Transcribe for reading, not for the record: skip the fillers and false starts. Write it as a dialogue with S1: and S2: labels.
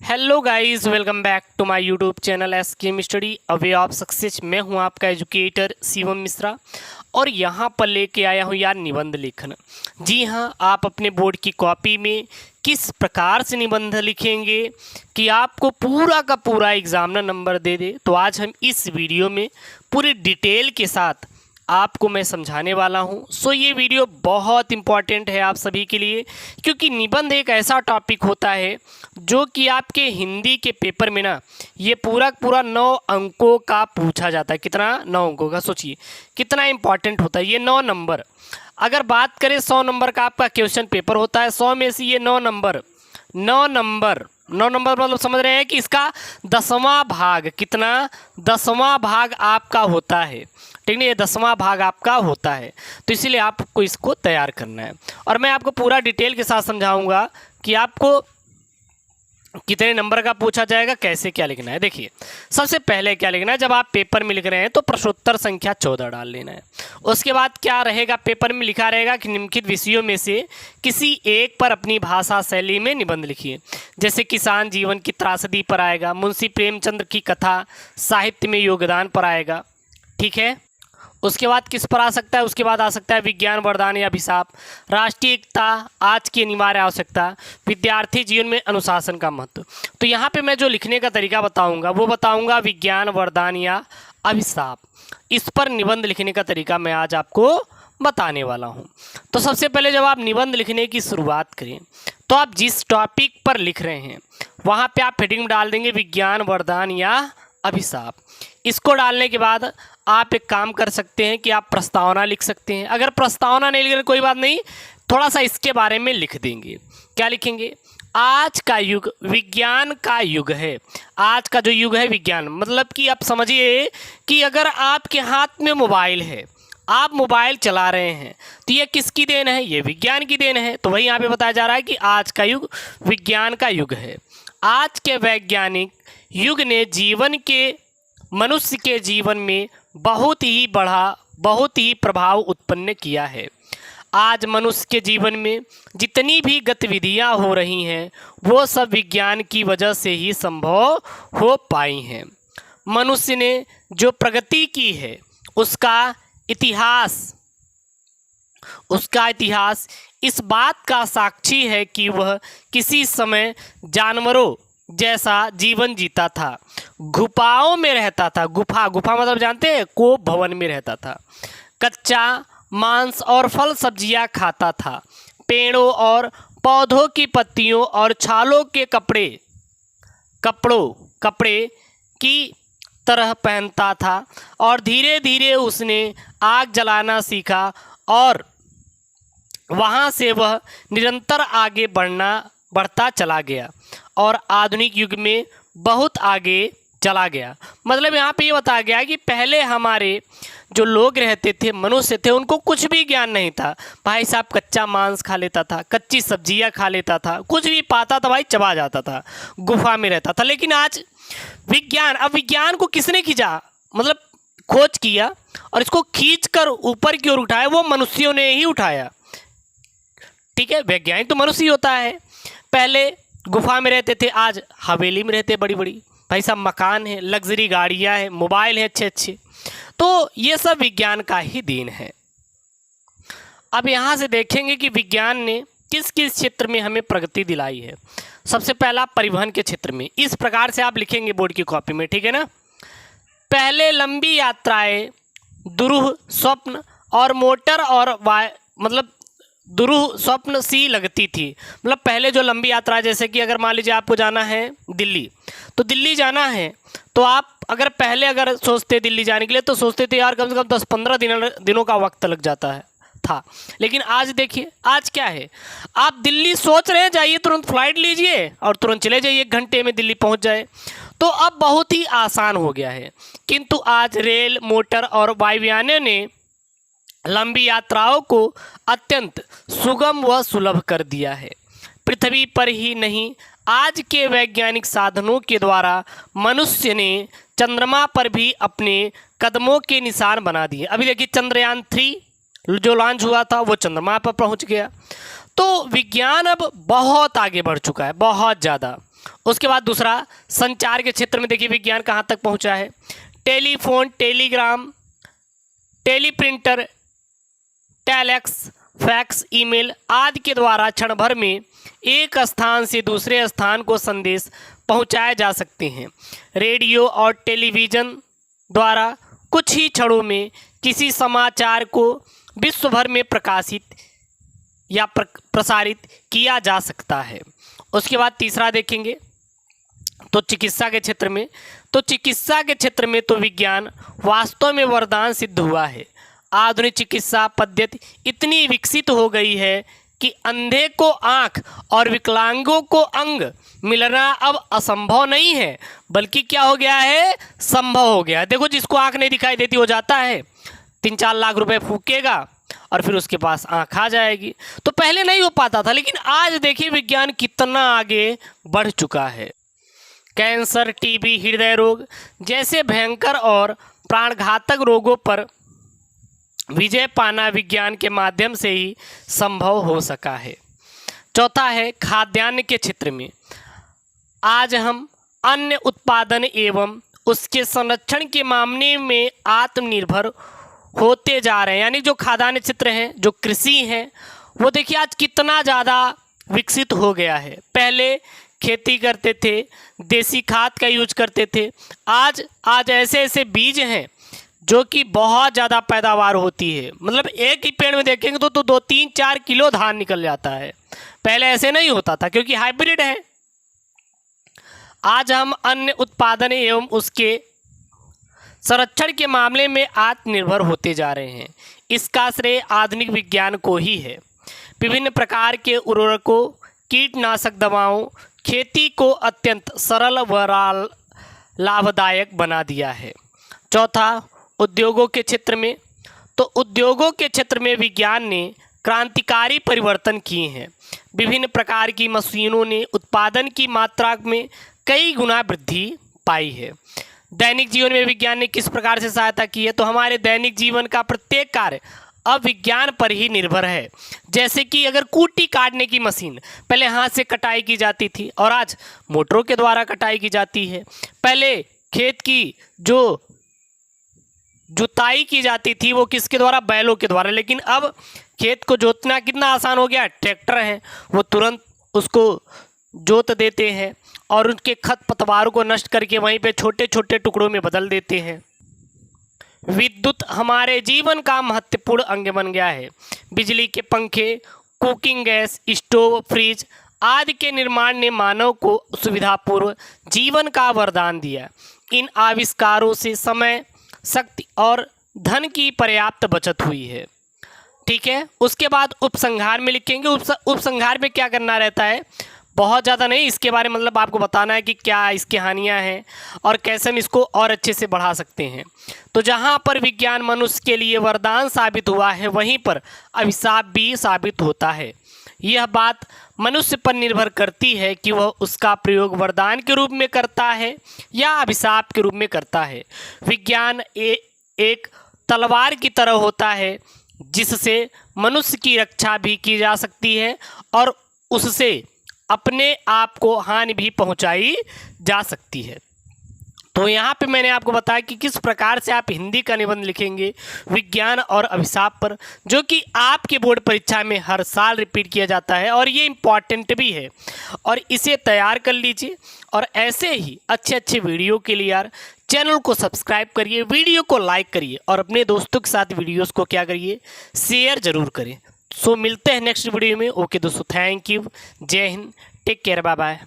S1: Hello guys, welcome back to my YouTube channel SKM study a way of success. मैं हूं आपका educator Shivam Mishra और यहां पर लेके आया हूं यार निबंध लेखन। जी हां, आप अपने बोर्ड की कॉपी में किस प्रकार से निबंध लिखेंगे कि आपको पूरा का पूरा एग्जाम ना नंबर दे दे, तो आज हम इस वीडियो में पूरी डिटेल के साथ आपको मैं समझाने वाला हूं। सो ये वीडियो बहुत इंपॉर्टेंट है आप सभी के लिए, क्योंकि निबंध एक ऐसा टॉपिक होता है जो कि आपके हिंदी के पेपर में ना ये पूरा पूरा 9 अंकों का पूछा जाता है। कितना? 9 अंकों का। सोचिए कितना इंपॉर्टेंट होता है ये 9 नंबर। अगर बात करें 100 नंबर का आपका क्वेश्चन पेपर होता है, 100 में से ये 9 नंबर मतलब समझ रहे हैं कि इसका 10वां भाग, कितना? 10वां भाग आपका होता है। ठीक है, ये 10वां भाग आपका होता है, तो इसीलिए आपको इसको तैयार करना है। और मैं आपको पूरा डिटेल के साथ समझाऊंगा कि आपको कितने नंबर का पूछा जाएगा, कैसे क्या लिखना है। देखिए, सबसे पहले क्या लिखना है, जब आप पेपर में लिख रहे हैं तो प्रश्नोत्तर संख्या 14 डाल लेना है। उसके बाद क्या रहेगा, पेपर में लिखा रहेगा कि निम्नलिखित विषयों में से किसी एक पर अपनी भाषा शैली में निबंध लिखिए। जैसे किसान जीवन की त्रासदी पर आएगा, मुंशी प्रेमचंद्र की कथा साहित्य में योगदान पर आएगा। ठीक है, उसके बाद किस पर आ सकता है, उसके बाद आ सकता है विज्ञान वरदान या अभिशाप, राष्ट्रीय एकता आज की अनिवार्य आवश्यकता, विद्यार्थी जीवन में अनुशासन का महत्व। तो यहाँ पे मैं जो लिखने का तरीका बताऊंगा वो बताऊंगा विज्ञान वरदान या अभिशाप। इस पर निबंध लिखने का तरीका मैं आज आपको बताने वाला हूँ। तो सबसे पहले जब आप निबंध लिखने की शुरुआत करें तो आप जिस टॉपिक पर लिख रहे हैं वहाँ पर आप हेडिंग में डाल देंगे विज्ञान वरदान या अभिशाप। इसको डालने के बाद आप एक काम कर सकते हैं कि आप प्रस्तावना लिख सकते हैं। अगर प्रस्तावना नहीं लिख रहे कोई बात नहीं, थोड़ा सा इसके बारे में लिख देंगे। क्या लिखेंगे? आज का युग विज्ञान का युग है। आज का जो युग है विज्ञान, मतलब कि आप समझिए कि अगर आपके हाथ में मोबाइल है, आप मोबाइल चला रहे हैं, तो ये किसकी देन है? ये विज्ञान की देन है। तो वही यहाँ पे बताया जा रहा है कि आज का युग विज्ञान का युग है। आज के वैज्ञानिक युग ने मनुष्य के जीवन में बहुत ही प्रभाव उत्पन्न किया है। आज मनुष्य के जीवन में जितनी भी गतिविधियां हो रही हैं वो सब विज्ञान की वजह से ही संभव हो पाई हैं। मनुष्य ने जो प्रगति की है उसका इतिहास इस बात का साक्षी है कि वह किसी समय जानवरों जैसा जीवन जीता था, गुफाओं में रहता था। गुफा मतलब जानते हैं, कोप भवन में रहता था। कच्चा मांस और फल सब्जियां खाता था, पेड़ों और पौधों की पत्तियों और छालों के कपड़े की तरह पहनता था और धीरे धीरे उसने आग जलाना सीखा और वहाँ से वह निरंतर आगे बढ़ता चला गया और आधुनिक युग में बहुत आगे चला गया। मतलब यहाँ पे ये बताया गया कि पहले हमारे जो लोग रहते थे, मनुष्य थे, उनको कुछ भी ज्ञान नहीं था। भाई साहब कच्चा मांस खा लेता था, कच्ची सब्जियाँ खा लेता था, कुछ भी पाता था भाई चबा जाता था, गुफा में रहता था। लेकिन आज विज्ञान को किसने खींचा, मतलब खोज किया और इसको खींच कर ऊपर की ओर उठाया, वो मनुष्यों ने ही उठाया। ठीक है, वैज्ञानिक तो मनुष्य ही होता है। पहले गुफा में रहते थे, आज हवेली में रहते बड़ी बड़ी, भाई साहब मकान है, लग्जरी गाड़ियां हैं, मोबाइल है अच्छे अच्छे। तो ये सब विज्ञान का ही देन है। अब यहाँ से देखेंगे कि विज्ञान ने किस किस क्षेत्र में हमें प्रगति दिलाई है। सबसे पहला परिवहन के क्षेत्र में। इस प्रकार से आप लिखेंगे बोर्ड की कॉपी में, ठीक है ना। पहले लंबी यात्राएं दुरूह स्वप्न और मोटर और मतलब दुरूह स्वप्न सी लगती थी। मतलब पहले जो लंबी यात्रा, जैसे कि अगर मान लीजिए आपको जाना है दिल्ली, तो दिल्ली जाना है तो आप अगर सोचते दिल्ली जाने के लिए, तो सोचते थे यार कम से कम 10-15 दिनों का वक्त लग जाता था। लेकिन आज देखिए, आज क्या है, आप दिल्ली सोच रहे हैं जाइए, तुरंत फ्लाइट लीजिए और तुरंत चले जाइए, 1 घंटे में दिल्ली पहुंच जाए। तो अब बहुत ही आसान हो गया है। किंतु आज रेल, मोटर और वायुयानों ने लंबी यात्राओं को अत्यंत सुगम व सुलभ कर दिया है। पृथ्वी पर ही नहीं, आज के वैज्ञानिक साधनों के द्वारा मनुष्य ने चंद्रमा पर भी अपने कदमों के निशान बना दिए। अभी देखिए चंद्रयान 3 जो लॉन्च हुआ था वो चंद्रमा पर पहुंच गया। तो विज्ञान अब बहुत आगे बढ़ चुका है, बहुत ज़्यादा। उसके बाद दूसरा, संचार के क्षेत्र में देखिए विज्ञान कहाँ तक पहुँचा है। Telephone, Telegram, teleprinter, telex, fax, email आदि के द्वारा क्षण भर में एक स्थान से दूसरे स्थान को संदेश पहुंचाए जा सकते हैं। रेडियो और टेलीविज़न द्वारा कुछ ही क्षणों में किसी समाचार को विश्व भर में प्रकाशित या प्रसारित किया जा सकता है। उसके बाद तीसरा देखेंगे तो चिकित्सा के क्षेत्र में, तो चिकित्सा के क्षेत्र में तो विज्ञान वास्तव में वरदान सिद्ध हुआ है। आधुनिक चिकित्सा पद्धति इतनी विकसित हो गई है कि अंधे को आँख और विकलांगों को अंग मिलना अब असंभव नहीं है, बल्कि क्या हो गया है, संभव हो गया है। देखो, जिसको आँख नहीं दिखाई देती हो जाता है 3-4 लाख रुपए फूकेगा और फिर उसके पास आँख आ जाएगी। तो पहले नहीं हो पाता था, लेकिन आज देखिए विज्ञान कितना आगे बढ़ चुका है। कैंसर, टीबी, हृदय रोग जैसे भयंकर और प्राणघातक रोगों पर विजय पाना विज्ञान के माध्यम से ही संभव हो सका है। चौथा है खाद्यान्न के क्षेत्र में। आज हम अन्न उत्पादन एवं उसके संरक्षण के मामले में आत्मनिर्भर होते जा रहे हैं। यानी जो खाद्यान्न क्षेत्र है, जो कृषि है, वो देखिए आज कितना ज़्यादा विकसित हो गया है। पहले खेती करते थे, देसी खाद का यूज करते थे। आज ऐसे ऐसे बीज हैं जो कि बहुत ज़्यादा पैदावार होती है। मतलब एक ही पेड़ में देखेंगे तो 2-3-4 किलो धान निकल जाता है। पहले ऐसे नहीं होता था, क्योंकि हाइब्रिड है। आज हम अन्न उत्पादन एवं उसके संरक्षण के मामले में आत्मनिर्भर होते जा रहे हैं। इसका श्रेय आधुनिक विज्ञान को ही है। विभिन्न प्रकार के उर्वरकों, कीटनाशक दवाओं खेती को अत्यंत सरल व लाभदायक बना दिया है। चौथा, उद्योगों के क्षेत्र में, तो उद्योगों के क्षेत्र में विज्ञान ने क्रांतिकारी परिवर्तन किए हैं। विभिन्न प्रकार की मशीनों ने उत्पादन की मात्रा में कई गुना वृद्धि पाई है। दैनिक जीवन में विज्ञान ने किस प्रकार से सहायता की है, तो हमारे दैनिक जीवन का प्रत्येक कार्य अब विज्ञान पर ही निर्भर है। जैसे कि अगर कूटी काटने की मशीन, पहले हाथ से कटाई की जाती थी और आज मोटरों के द्वारा कटाई की जाती है। पहले खेत की जो जुताई की जाती थी वो किसके द्वारा, बैलों के द्वारा, लेकिन अब खेत को जोतना कितना आसान हो गया, ट्रैक्टर हैं, वो तुरंत उसको जोत देते हैं और उनके खरपतवारों को नष्ट करके वहीं पे छोटे छोटे टुकड़ों में बदल देते हैं। विद्युत हमारे जीवन का महत्वपूर्ण अंग बन गया है। बिजली के पंखे, कुकिंग गैस, स्टोव, फ्रिज आदि के निर्माण ने मानव को सुविधापूर्व जीवन का वरदान दिया। इन आविष्कारों से समय, शक्ति और धन की पर्याप्त बचत हुई है। ठीक है, उसके बाद उपसंहार में लिखेंगे। उपसंहार में क्या करना रहता है, बहुत ज़्यादा नहीं, इसके बारे में मतलब आपको बताना है कि क्या इसकी हानियां हैं और कैसे हम इसको और अच्छे से बढ़ा सकते हैं। तो जहां पर विज्ञान मनुष्य के लिए वरदान साबित हुआ है, वहीं पर अभिशाप भी साबित होता है। यह बात मनुष्य पर निर्भर करती है कि वह उसका प्रयोग वरदान के रूप में करता है या अभिशाप के रूप में करता है। विज्ञान एक तलवार की तरह होता है जिससे मनुष्य की रक्षा भी की जा सकती है और उससे अपने आप को हानि भी पहुंचाई जा सकती है। तो यहाँ पे मैंने आपको बताया कि किस प्रकार से आप हिंदी का निबंध लिखेंगे विज्ञान और अभिशाप पर, जो कि आपके बोर्ड परीक्षा में हर साल रिपीट किया जाता है और ये इम्पॉर्टेंट भी है, और इसे तैयार कर लीजिए। और ऐसे ही अच्छे अच्छे वीडियो के लिए यार चैनल को सब्सक्राइब करिए, वीडियो को लाइक करिए और अपने दोस्तों के साथ वीडियोस को क्या करिए, शेयर ज़रूर करें। सो मिलते हैं नेक्स्ट वीडियो में। ओके दोस्तों, थैंक यू, जय Hind, take care, bye bye.